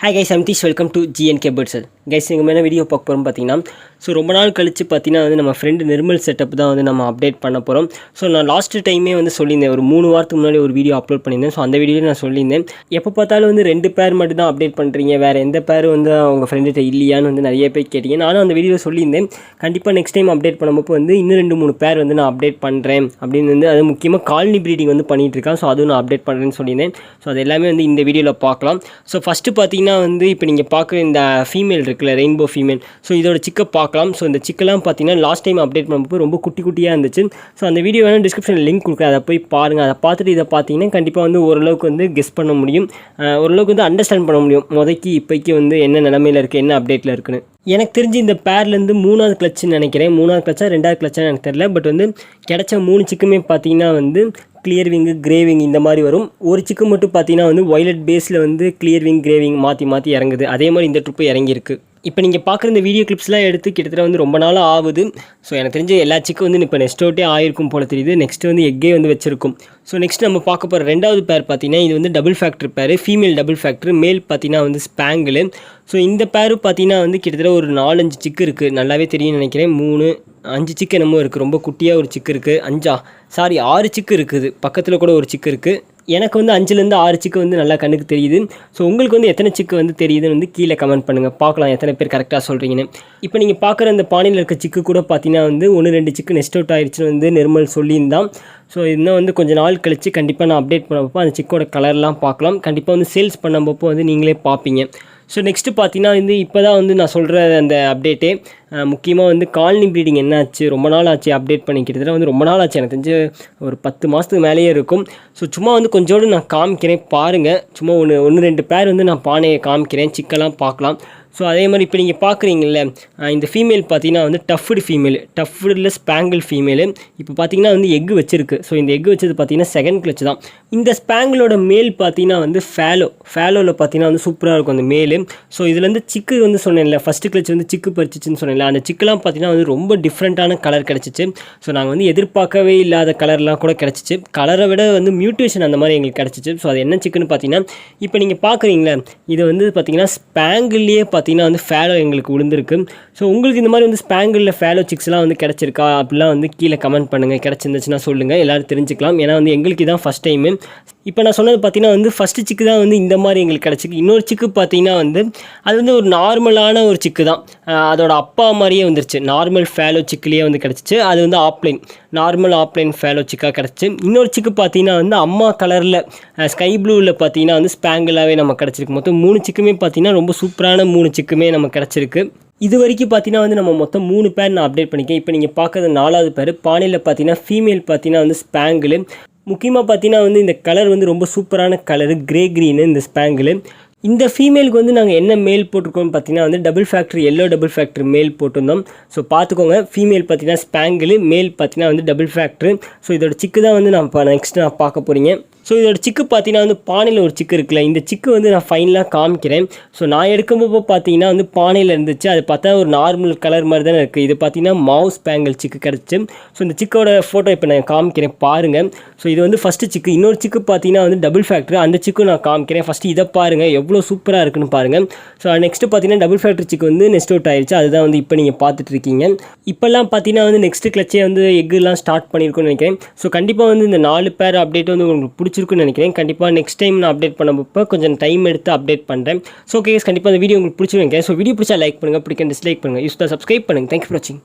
Hi guys, I'm Tish. Welcome to GNK Birds. Guys, நீங்கள் என்ன video பார்க்க போகிறோம் பார்த்தீங்கன்னா ரொம்ப நாள் கழிச்சு பார்த்தீங்கன்னா நம்ம ஃப்ரெண்டு நிர்மல் செட்டப் தான் நம்ம அப்டேட் பண்ண போகிறோம். நான் லாஸ்ட் டைமே சொல்லியிருந்தேன், ஒரு 3 வாரத்துக்கு முன்னாடி ஒரு வீடியோ அப்லோட் பண்ணியிருந்தேன். அந்த வீடியோவில் நான் சொல்லியிருந்தேன், எப்போ பார்த்தாலும் 2 பேர் மட்டும் தான் அப்டேட் பண்ணுறீங்க, வேறு எந்த பேர் அவங்க ஃப்ரெண்டுகிட்ட இல்லையான்னு நிறைய பேர் கேட்டீங்க. நானும் அந்த வீடியோவில் சொல்லியிருந்தேன், கண்டிப்பாக நெக்ஸ்ட் டைம் அப்டேட் பண்ணும்போது இன்னும் 2-3 பேர் நான் அப்டேட் பண்ணுறேன் அப்படின்னு அது முக்கியமாக காலனி ப்ரீடிங் பண்ணிகிட்ருக்கேன். அதுவும் நான் அப்டேட் பண்ணுறேன்னு சொல்லியிருந்தேன். அது எல்லாமே இந்த வீடியோவில் பார்க்கலாம். ஃபஸ்ட்டு பார்த்தீங்கன்னா இப்போ நீங்கள் பார்க்குற இந்த ஃபீமேல் இருக்குல்ல, ரெயின்போ ஃபீமேல், இதோட சிக்கை பார்க்கலாம். இந்த சிக்கெல்லாம் பார்த்தீங்கன்னா லாஸ்ட் டைம் அப்டேட் பண்ணும்போது ரொம்ப குட்டி குட்டியாக இருந்துச்சு. அந்த வீடியோ வேணும் டிஸ்கிரிப்ஷனில் லிங்க் கொடுக்குறேன், அதை போய் பாருங்கள். அதை பார்த்துட்டு இதை பார்த்தீங்கன்னா கண்டிப்பாக ஓரளவுக்கு கெஸ் பண்ண முடியும், ஓரளவுக்கு அண்டர்ஸ்டாண்ட் பண்ண முடியும் இப்போதைக்கு என்ன நிலமையில் இருக்குது, என்ன அப்டேட்டில் இருக்குன்னு. எனக்கு தெரிஞ்சு இந்த பேர்லேருந்து 3வது கிளச்சுன்னு நினைக்கிறேன், 3வது கிளச்சா 2வது கிளச்சான்னு எனக்கு தெரியல. பட் கிடைச்ச 3 சிக்குமே பார்த்தீங்கன்னா கிளியர் விங்கு, கிரே விங் இந்த மாதிரி வரும். ஒரு சிக்கு மட்டும் பார்த்தீங்கன்னா வயலட் பேஸில் கிளியர் விங், கிரே விங் மாற்றி இறங்குது. அதே மாதிரி இந்த ட்ரிப்பு இறங்கியிருக்கு. இப்போ நீங்கள் பார்க்குற இந்த வீடியோ கிளிப்ஸ்லாம் எடுத்து கிட்டத்தட்ட ரொம்ப நாளாக ஆகுது. எனக்கு தெரிஞ்ச எல்லா சிக்கும் இப்போ நெக்ஸ்ட் அவுட்டே ஆயிருக்கும் போல தெரியுது. நெக்ஸ்ட் எக்கே வச்சிருக்கும். நெக்ஸ்ட் நம்ம பார்க்க போகிற 2வது பேர் பார்த்தீங்கன்னா இது டபுள் ஃபேக்டர் பேர், ஃபீமேல் டபுள் ஃபேக்டர், மேல் பார்த்தீங்கன்னா ஸ்பேங்கிள். இந்த பேரு பார்த்தீங்கன்னா கிட்டத்தட்ட ஒரு 4-5 சிக்கு இருக்குது, நல்லாவே தெரியும்னு நினைக்கிறேன். 3-5 சிக்கு என்னமோ இருக்குது, ரொம்ப குட்டியாக ஒரு சிக்கு இருக்குது. 6 சிக்கு இருக்குது, பக்கத்தில் கூட ஒரு சிக்கு இருக்குது. எனக்கு 5லேருந்து 6 சிக்கு நல்லா கண்ணுக்கு தெரியுது. உங்களுக்கு எத்தனை சிக்கு தெரியுதுன்னு கீழே கமெண்ட் பண்ணுங்கள், பார்க்கலாம் எத்தனை பேர் கரெக்டாக சொல்கிறீங்கன்னு. இப்போ நீங்கள் பார்க்குற அந்த பானையில் இருக்க சிக்கு கூட பார்த்தீங்கன்னா 1-2 சிக்கு நெஸ்ட் அவுட் ஆயிடுச்சுன்னு நிர்மல் சொல்லியிருந்தான். இன்னும் கொஞ்சம் நாள் கழித்து கண்டிப்பாக நான் அப்டேட் பண்ணப்போ அந்த சிக்கோட கலர்லாம் பார்க்கலாம். கண்டிப்பாக சேல்ஸ் பண்ணப்போ நீங்களே பார்ப்பீங்க. நெக்ஸ்ட்டு பார்த்தீங்கன்னா இப்போ தான் நான் சொல்கிற அந்த அப்டேட்டே முக்கியமாக காலனி ப்ரீடிங் என்னாச்சு, ரொம்ப நாள் ஆச்சு அப்டேட் பண்ணிக்கிட்டதில் ரொம்ப நாள் ஆச்சு, எனக்கு தெரிஞ்சு ஒரு 10 மாதத்துக்கு மேலேயே இருக்கும். சும்மா கொஞ்சோடு நான் காமிக்கிறேன் பாருங்கள். சும்மா 1-2 பேர் நான் பானையை காமிக்கிறேன், சிக்கெல்லாம் பார்க்கலாம். அதே மாதிரி இப்போ நீங்கள் பார்க்குறீங்கள, இந்த ஃபீமேல் பார்த்தீங்கன்னா டஃப்டு ஃபீமேல், டஃப்டில் ஸ்பேங்கிள் ஃபீமேலு. இப்போ பார்த்தீங்கன்னா எக்கு வச்சிருக்கு. இந்த எக்கு வச்சது பார்த்தீங்கன்னா 2nd கிளச் தான். இந்த ஸ்பேங்கிளோட மேல் பார்த்தீங்கன்னா ஃபேலோவில் பார்த்தீங்கன்னா சூப்பராக இருக்கும் அந்த மேலு. இதுலேருந்து சிக்கு சொன்னேன்ல, ஃபஸ்ட்டு கிளச் சிக்கு பறிச்சிச்சுன்னு சொன்னேன்ல, அந்த சிக்கெலாம் பார்த்தீங்கன்னா ரொம்ப டிஃப்ரெண்ட்டான கலர் கிடச்சிச்சு. நாங்கள் எதிர்பார்க்கவே இல்லாத கலர்லாம் கூட கிடச்சிச்சு. கலரை விட மியூட்டேஷன் அந்த மாதிரி எங்களுக்கு கிடச்சிச்சு. அது என்ன சிக்குன்னு பார்த்தீங்கன்னா இப்போ நீங்கள் பார்க்குறீங்களே, இது பார்த்தீங்கன்னா ஸ்பேங்கிள்லேயே பார்த்தீங்கன்னா ஃபேலோ எங்களுக்கு விழுந்திருக்கு. உங்களுக்கு இந்த மாதிரி ஸ்பேங்கிளில் ஃபேலோ சிக்ஸ்லாம் கிடச்சிருக்கா அப்படிலாம் கீழே கமெண்ட் பண்ணுங்கள், கிடச்சிருந்துச்சுன்னா சொல்லுங்கள், எல்லோரும் தெரிஞ்சுக்கலாம். ஏன்னா எங்களுக்கு இதான் ஃபஸ்ட் டைமு. இப்போ நான் சொன்னது பார்த்தீங்கன்னா ஃபஸ்ட்டு சிக்கு தான் இந்த மாதிரி எங்களுக்கு கிடச்சிருக்கு. இன்னொரு சிக்கு பார்த்தீங்கன்னா அது ஒரு நார்மலான ஒரு சிக்கு தான், அதோட அப்பா மாதிரியே வந்துருச்சு. நார்மல் ஃபேலோ சிக்குலேயே கிடச்சிச்சு. அது ஆப்லைன், நார்மல் ஆப்லைன் ஃபேலோ சிக்காக கிடச்சிச்சு. இன்னொரு சிக்கு பார்த்தீங்கன்னா அம்மா கலரில் ஸ்கை ப்ளூவில் பார்த்தீங்கன்னா ஸ்பேங்கிளாகவே நம்ம கிடச்சிருக்கு. மொத்தம் 3 சிக்குமே பார்த்தீங்கன்னா ரொம்ப சூப்பரான 3 சிக்குமே நமக்கு கிடச்சிருக்கு. இது வரைக்கும் பார்த்தீங்கன்னா நம்ம மொத்தம் 3 பேர் நான் அப்டேட் பண்ணிக்கேன். இப்போ நீங்கள் பார்க்குறது 4வது பேர். பானையில் பார்த்தீங்கன்னா ஃபீமேல் பார்த்தீங்கன்னா ஸ்பேங்கிள். முக்கியமாக பார்த்தீங்கன்னா இந்த கலர் ரொம்ப சூப்பரான கலரு, கிரே க்ரீனு இந்த ஸ்பேங்கிள். இந்த ஃபீமேலுக்கு நாங்கள் என்ன மேல் போட்டிருக்கோம்னு பார்த்தீங்கன்னா double factor, yellow double factor மேல் போட்டிருந்தோம். பார்த்துக்கோங்க, ஃபீமேல் பார்த்தீங்கன்னா ஸ்பேங்கிள், மேல் பார்த்தீங்கன்னா டபுள் ஃபேக்டர். இதோட சிக்கு தான் நான் நெக்ஸ்ட் பார்க்க போகிறீங்க. இதோட சிக்கு பார்த்தீங்கன்னா பானையில் ஒரு சிக்கு இருக்குல்ல, இந்த சிக்கு நான் ஃபைனலாக காமிக்கிறேன். நான் எடுக்கும்போது பார்த்தீங்கன்னா பானையில் இருந்துச்சு, அது பார்த்தா ஒரு நார்மல் கலர் மாதிரி தானே இருக்குது. இது பார்த்தீங்கன்னா மாவு ஸ்பேங்கிள் சிக்கு கிடச்சி. இந்த சிக்கோட ஃபோட்டோ இப்போ நான் காமிக்கிறேன் பாருங்கள். இது ஃபஸ்ட்டு சிக்கு. இன்னொரு சிக்கு பார்த்தீங்கன்னா டபுள் ஃபேக்டர், அந்த சிக்கு நான் காமிக்கிறேன். ஃபஸ்ட்டு இதை பாருங்கள், எவ்வளோ சூப்பராக இருக்குன்னு பாருங்கள். நெக்ஸ்ட்டு பார்த்தீங்கன்னா டபுள் ஃபேக்டர் சிக்கு நெஸ்ட் அவுட் ஆயிடுச்சு. அதுதான் இப்போ நீங்கள் பார்த்துட்டு இருக்கீங்க. இப்போல்லாம் பார்த்தீங்கன்னா நெக்ஸ்ட்டு கிளச்சே எக்குலாம் ஸ்டார்ட் பண்ணியிருக்குன்னு நினைக்கிறேன். கண்டிப்பாக இந்த 4 பேர் அப்டேட் உங்களுக்கு பிடிச்சிருக்குன்னு நினைக்கிறேன். கண்டிப்பாக நெக்ஸ்ட் டைம் நான் அப்டேட் பண்ணுறப்போ கொஞ்சம் டைம் எடுத்து அப்டேட் பண்ணுறேன். ஓகே, கண்டிப்பாக இந்த வீடியோ உங்களுக்கு பிடிச்சிருக்கேன். வீடியோ பிடிச்சா லைக் பண்ணுங்கள், பிடிக்க டிஸ்லைக் பண்ணுங்கள், யூஸ் தான் சப்ஸ்கிரைப் பண்ணுங்கள். தேங்க்யூ ஃபார் வாட்சிங்.